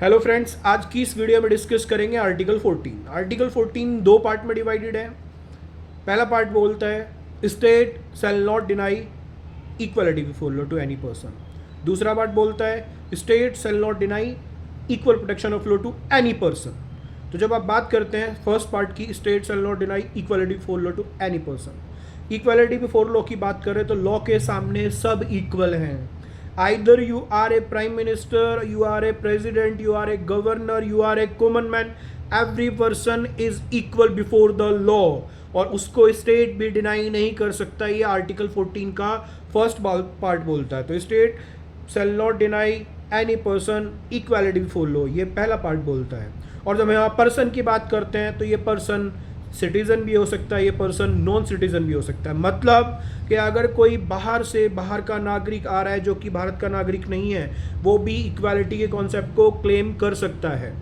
Hello friends, आज की इस वीडियो में डिस्कस करेंगे आर्टिकल 14। आर्टिकल 14 दो पार्ट में डिवाइडेड है। पहला पार्ट बोलता है state shall not deny equality before law to any person. दूसरा पार्ट बोलता है state shall not deny equal protection of law to any person. तो जब आप बात करते हैं फर्स्ट पार्ट की, state shall not deny equality before law to any person. Equality before law की बात करें तो लॉ के सामने सब इक्वल हैं। Either you are a prime minister, you are a president, you are a governor, you are a common man, every person is equal before the law। और उसको स्टेट भी डिनाई नहीं कर सकता, ये आर्टिकल 14 का फर्स्ट पार्ट बोलता है। तो state shall not deny any person equality before law, ये पहला पार्ट बोलता है। और जब हम यहाँ पर्सन की बात करते हैं तो ये पर्सन सिटीज़न भी हो सकता है, ये पर्सन नॉन सिटीज़न भी हो सकता है। मतलब कि अगर कोई बाहर का नागरिक आ रहा है जो कि भारत का नागरिक नहीं है, वो भी इक्वालिटी के कॉन्सेप्ट को क्लेम कर सकता है।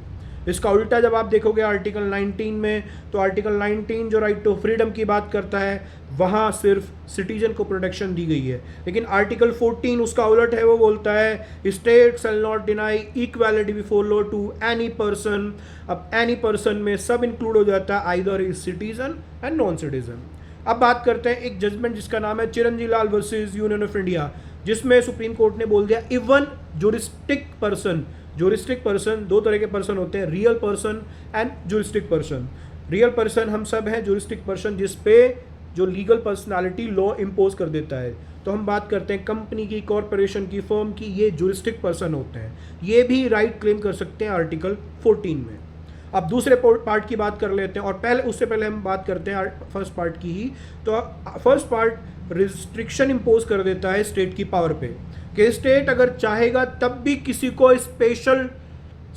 इसका उल्टा जब आप देखोगे आर्टिकल 19 में, तो आर्टिकल 19 जो राइट टू फ्रीडम की बात करता है, वहाँ सिर्फ सिटीजन को प्रोटेक्शन दी गई है। लेकिन आर्टिकल 14 उसका उलट है, वो बोलता है state shall not deny equality before law to any person. अब एनी पर्सन में सब इंक्लूड हो जाता है, either is citizen and non citizen. अब बात करते हैं एक जजमेंट जिसका नाम है Chiranji Lal versus union of India, जिसमें सुप्रीम कोर्ट ने बोल दिया इवन ज्यूरिस्टिक पर्सन दो तरह के पर्सन होते हैं, real person and juristic person. Real person हम सब हैं, ज्यूरिस्टिक पर्सन जिस पे जो लीगल पर्सनालिटी लॉ इम्पोज कर देता है। तो हम बात करते हैं कंपनी की, कॉरपोरेशन की, फर्म की, ये ज्यूरिस्टिक पर्सन होते हैं। ये भी राइट क्लेम कर सकते हैं आर्टिकल 14 में। अब दूसरे पार्ट की बात कर लेते हैं, और उससे पहले हम बात करते हैं फर्स्ट पार्ट की ही। तो फर्स्ट पार्ट रिस्ट्रिक्शन इम्पोज कर देता है स्टेट की पावर पे, कि स्टेट अगर चाहेगा तब भी किसी को स्पेशल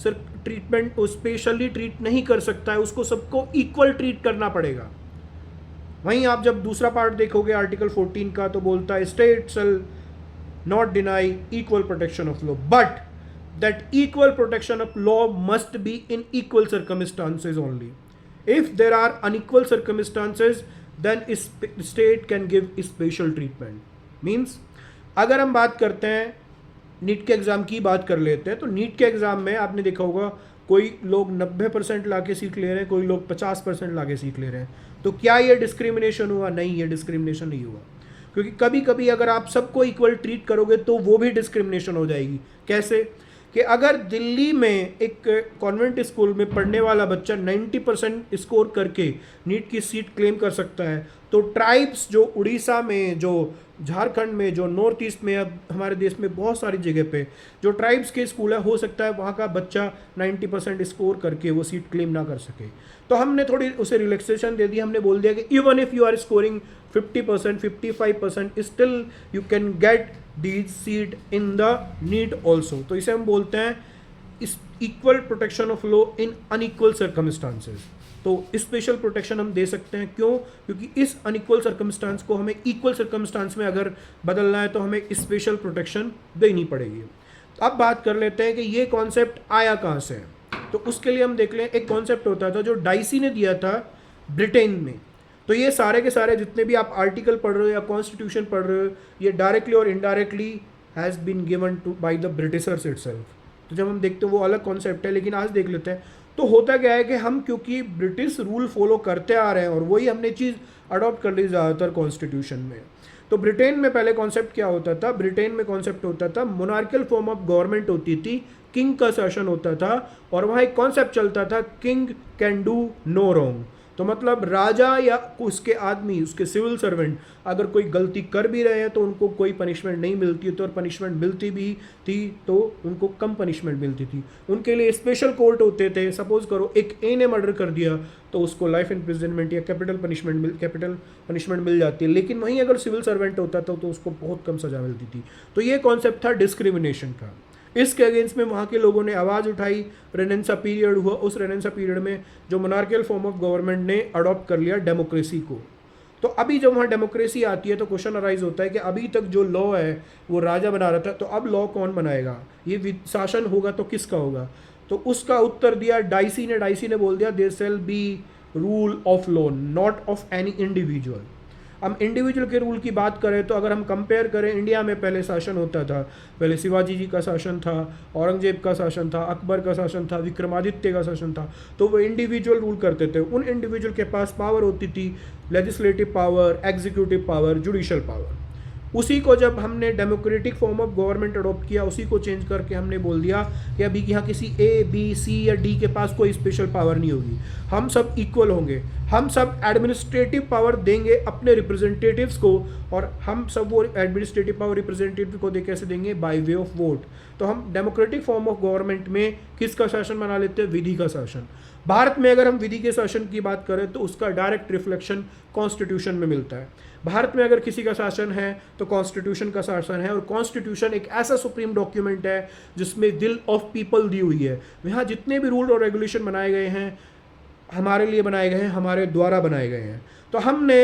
ट्रीटमेंट, स्पेशली ट्रीट नहीं कर सकता है, उसको सबको इक्वल ट्रीट करना पड़ेगा। वहीं आप जब दूसरा पार्ट देखोगे आर्टिकल 14 का, तो बोलता है state shall not deny equal protection of law, but that equal protection of law must be in equal circumstances only. If there are unequal circumstances, then state can give special treatment। Means अगर हम बात करते हैं NEET के exam की बात कर लेते हैं, तो नीट के एग्ज़ाम में आपने देखा होगा कोई लोग 90% ला के सीट ले रहे हैं, कोई लोग 50% ला के सीट ले रहे हैं। तो क्या ये डिस्क्रिमिनेशन हुआ? नहीं, ये डिस्क्रिमिनेशन नहीं हुआ, क्योंकि कभी कभी अगर आप सबको इक्वल ट्रीट करोगे तो वो भी डिस्क्रिमिनेशन हो जाएगी। कैसे? कि अगर दिल्ली में एक कॉन्वेंट स्कूल में पढ़ने वाला बच्चा 90% स्कोर करके नीट की सीट क्लेम कर सकता है, तो ट्राइब्स जो उड़ीसा में, जो झारखंड में, जो नॉर्थ ईस्ट में, अब हमारे देश में बहुत सारी जगह पे जो ट्राइब्स के स्कूल है, हो सकता है वहाँ का बच्चा 90% स्कोर करके वो सीट क्लेम ना कर सके। तो हमने थोड़ी उसे रिलैक्सेशन दे दी, हमने बोल दिया कि even if you are scoring 50%, 55%, still you can get these seat in the NEET also. तो इसे हम बोलते हैं equal protection of law in unequal circumstances. तो स्पेशल प्रोटेक्शन हम दे सकते हैं। क्यों? क्योंकि इस अनइक्वल सर्कमस्टांस को हमें इक्वल सर्कमस्टांस में अगर बदलना है तो हमें स्पेशल प्रोटेक्शन देनी पड़ेगी। अब बात कर लेते हैं कि ये कॉन्सेप्ट आया कहाँ से। तो उसके लिए हम देख लें, एक कॉन्सेप्ट होता था जो डाइसी ने दिया था ब्रिटेन में। तो ये सारे के सारे जितने भी आप आर्टिकल पढ़ रहे हो या कॉन्स्टिट्यूशन पढ़ रहे हो, ये डायरेक्टली और indirectly has been given to by the Britishers itself. तो जब हम देखते हैं वो अलग कॉन्सेप्ट है, लेकिन आज देख लेते हैं। तो होता क्या है कि हम क्योंकि ब्रिटिश रूल फॉलो करते आ रहे हैं और वही हमने चीज़ अडॉप्ट कर ली ज़्यादातर कॉन्स्टिट्यूशन में। तो ब्रिटेन में पहले कॉन्सेप्ट क्या होता था? ब्रिटेन में कॉन्सेप्ट होता था मोनार्कियल फॉर्म ऑफ गवर्नमेंट होती थी, किंग का शासन होता था, और वहाँ एक कॉन्सेप्ट चलता था king can do no wrong. तो मतलब राजा या उसके आदमी, उसके सिविल सर्वेंट अगर कोई गलती कर भी रहे हैं तो उनको कोई पनिशमेंट नहीं मिलती थी, और पनिशमेंट मिलती भी थी तो उनको कम पनिशमेंट मिलती थी। उनके लिए स्पेशल कोर्ट होते थे। सपोज करो एक ए ने मर्डर कर दिया तो उसको लाइफ इम्प्रिजनमेंट या कैपिटल पनिशमेंट मिल जाती है। लेकिन वहीं अगर सिविल सर्वेंट होता था तो उसको बहुत कम सज़ा मिलती थी। तो ये कॉन्सेप्ट था डिस्क्रिमिनेशन का। इसके अगेंस्ट में वहाँ के लोगों ने आवाज़ उठाई, रेनेंसा पीरियड हुआ। उस रेनेंसा पीरियड में जो मोनार्कियल फॉर्म ऑफ गवर्नमेंट ने अडॉप्ट कर लिया डेमोक्रेसी को। तो अभी जब वहाँ डेमोक्रेसी आती है तो क्वेश्चन अराइज होता है कि अभी तक जो लॉ है वो राजा बना रहा था, तो अब लॉ कौन बनाएगा? ये शासन होगा तो किसका होगा? तो उसका उत्तर दिया डाइसी ने बोल दिया there shall be rule of law, not of any individual. हम इंडिविजुअल के रूल की बात करें तो अगर हम कंपेयर करें, इंडिया में पहले शासन होता था, पहले शिवाजी जी का शासन था, औरंगजेब का शासन था, अकबर का शासन था, विक्रमादित्य का शासन था, तो वो इंडिविजुअल रूल करते थे। उन इंडिविजुअल के पास पावर होती थी, legislative power, executive power, judicial power. उसी को जब हमने democratic form of government adopt किया, उसी को चेंज करके हमने बोल दिया कि अभी यहाँ किसी ए, बी, सी या डी के पास कोई स्पेशल पावर नहीं होगी, हम सब इक्वल होंगे, हम सब एडमिनिस्ट्रेटिव पावर देंगे अपने रिप्रेजेंटेटिव्स को, और हम सब वो एडमिनिस्ट्रेटिव पावर रिप्रेजेंटेटिव को कैसे देंगे? By way of vote. तो हम डेमोक्रेटिक फॉर्म ऑफ गवर्नमेंट में किसका शासन बना लेते हैं? विधि का शासन। भारत में अगर हम विधि के शासन की बात करें तो उसका डायरेक्ट रिफ्लेक्शन कॉन्स्टिट्यूशन में मिलता है। भारत में अगर किसी का शासन है तो कॉन्स्टिट्यूशन का शासन है, और कॉन्स्टिट्यूशन एक ऐसा सुप्रीम डॉक्यूमेंट है जिसमें विल ऑफ पीपल दी हुई है। यहाँ जितने भी रूल और रेगुलेशन बनाए गए हैं हमारे लिए बनाए गए हैं, हमारे द्वारा बनाए गए हैं। तो हमने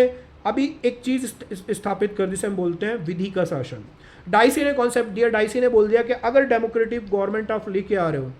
अभी एक चीज़ स्थापित कर दी, जिसे हम बोलते हैं विधि का शासन। डाइसी ने कॉन्सेप्ट दिया, डाइसी ने बोल दिया कि अगर डेमोक्रेटिक गवर्नमेंट आप लेके आ रहे हो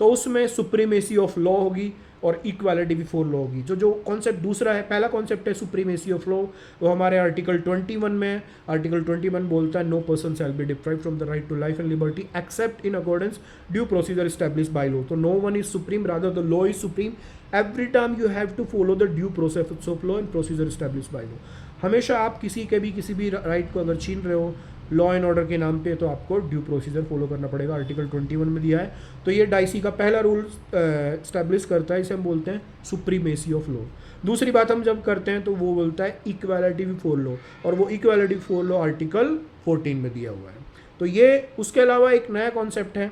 तो उसमें सुप्रीमेसी ऑफ लॉ होगी और इक्वालिटी बिफोर लॉ होगी। जो कॉन्सेप्ट दूसरा है, पहला कॉन्सेप्ट है सुप्रीमेसी ऑफ लॉ, वो हमारे आर्टिकल 21 में है। आर्टिकल 21 बोलता है no person shall be deprived from the right to life and liberty except in accordance due procedure established by law. तो no one is supreme, rather the law is supreme. Every time you have to follow the due process of law and procedure established by law. हमेशा आप किसी भी right को अगर छीन रहे हो लॉ एंड ऑर्डर के नाम पे, तो आपको ड्यू प्रोसीजर फॉलो करना पड़ेगा। आर्टिकल 21 में दिया है। तो ये डाइसी का पहला रूल स्टैब्लिश करता है, इसे हम बोलते हैं सुप्रीमेसी ऑफ लॉ। दूसरी बात हम जब करते हैं तो वो बोलता है इक्वालिटी बिफोर लॉ, और वो इक्वालिटी बिफोर लॉ आर्टिकल 14 में दिया हुआ है। तो ये उसके अलावा एक नया कॉन्सेप्ट है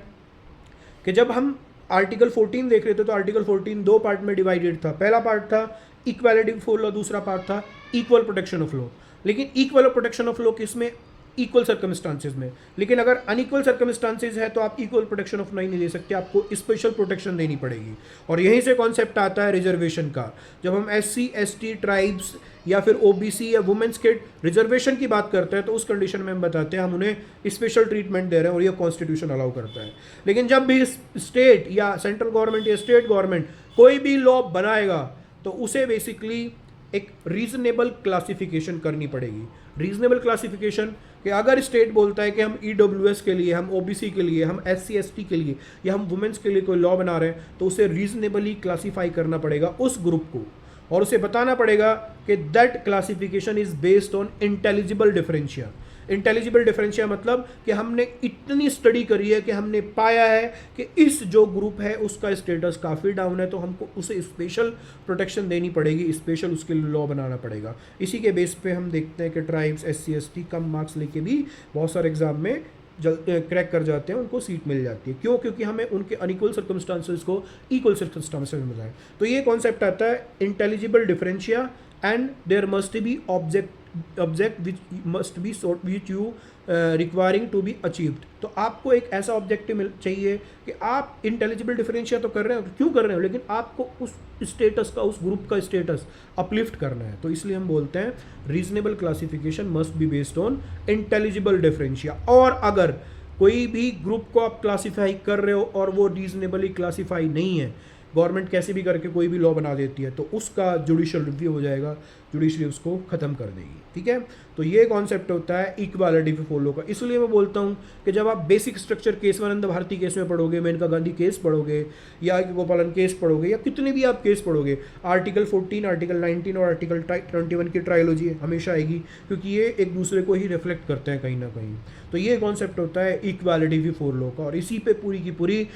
कि जब हम आर्टिकल 14 देख रहे थे तो आर्टिकल 14 दो पार्ट में डिवाइडेड था। पहला पार्ट था इक्वालिटी बिफोर लॉ, दूसरा पार्ट था इक्वल प्रोटेक्शन ऑफ लॉ। लेकिन इक्वल प्रोटेक्शन ऑफ लॉ किसमें? इक्वल सर्कमस्टांसेस में। लेकिन अगर अनइक्वल सर्कमस्टांसेस है तो आप इक्वल प्रोटेक्शन ऑफ नहीं दे सकते, आपको स्पेशल प्रोटेक्शन देनी पड़ेगी। और यहीं से कॉन्सेप्ट आता है रिजर्वेशन का। जब हम SC, ST, ट्राइब्स या फिर OBC या वुमेन्स के रिजर्वेशन की बात करते हैं तो उस कंडीशन में हम बताते हैं हम उन्हें स्पेशल ट्रीटमेंट दे रहे हैं, और ये कॉन्स्टिट्यूशन अलाउ करता है। लेकिन जब भी स्टेट या सेंट्रल गवर्नमेंट या स्टेट गवर्नमेंट कोई भी लॉ बनाएगा तो उसे बेसिकली एक रीजनेबल क्लासिफिकेशन करनी पड़ेगी। रीजनेबल क्लासिफिकेशन कि अगर स्टेट बोलता है कि हम EWS के लिए, हम OBC के लिए, हम SC, ST के लिए या हम वुमेन्स के लिए कोई लॉ बना रहे हैं, तो उसे रीजनेबली क्लासीफाई करना पड़ेगा उस ग्रुप को, और उसे बताना पड़ेगा कि that classification is based on intelligible differentia. Intelligible differentia मतलब कि हमने इतनी स्टडी करी है कि हमने पाया है कि इस जो ग्रुप है उसका स्टेटस काफ़ी डाउन है, तो हमको उसे स्पेशल प्रोटेक्शन देनी पड़ेगी, स्पेशल उसके लिए लॉ बनाना पड़ेगा। इसी के बेस पे हम देखते हैं कि ट्राइब्स, SC, ST कम मार्क्स लेके भी बहुत सारे एग्जाम में क्रैक कर जाते हैं, उनको सीट मिल जाती है। क्यों? क्योंकि हमें उनके अनइक्वल सर्कमस्टांसेस को इक्वल सर्कमस्टांसेस में मिला है। तो ये कॉन्सेप्ट आता है intelligible differentia, and there must be object which must be which you requiring to be achieved. तो आपको एक ऐसा ऑब्जेक्टिव चाहिए कि आप इंटेलिजिबल डिफरेंशिया तो कर रहे हो, क्यों कर रहे हो, लेकिन आपको उस स्टेटस का, उस ग्रुप का स्टेटस अपलिफ्ट करना है। तो इसलिए हम बोलते हैं reasonable classification must be based on intelligible differentia. और अगर कोई भी ग्रुप को आप क्लासीफाई कर रहे हो और वो रीजनेबली क्लासीफाई नहीं है, गवर्नमेंट कैसे भी करके कोई भी लॉ बना देती है, तो उसका जुडिशियल रिव्यू हो जाएगा, जुडिशरी उसको ख़त्म कर देगी। ठीक है, तो ये कॉन्सेप्ट होता है इक्वालिटी बिफोर लॉ का। इसलिए मैं बोलता हूँ कि जब आप basic structure Kesavananda Bharati case में पढ़ोगे, मेनका गांधी केस पढ़ोगे, या गोपालन केस पढ़ोगे, या कितने भी आप केस पढ़ोगे, आर्टिकल 14, आर्टिकल 19 और आर्टिकल 21 की ट्रायोलॉजी हमेशा आएगी, क्योंकि ये एक दूसरे को ही रिफ्लेक्ट करते हैं कहीं ना कहीं। तो ये कॉन्सेप्ट होता है इक्वालिटी बिफोर लॉ का, और इसी पे पूरी की पूरी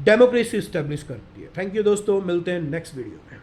डेमोक्रेसी इस्टेब्लिश करती है। थैंक यू दोस्तों, मिलते हैं नेक्स्ट वीडियो में।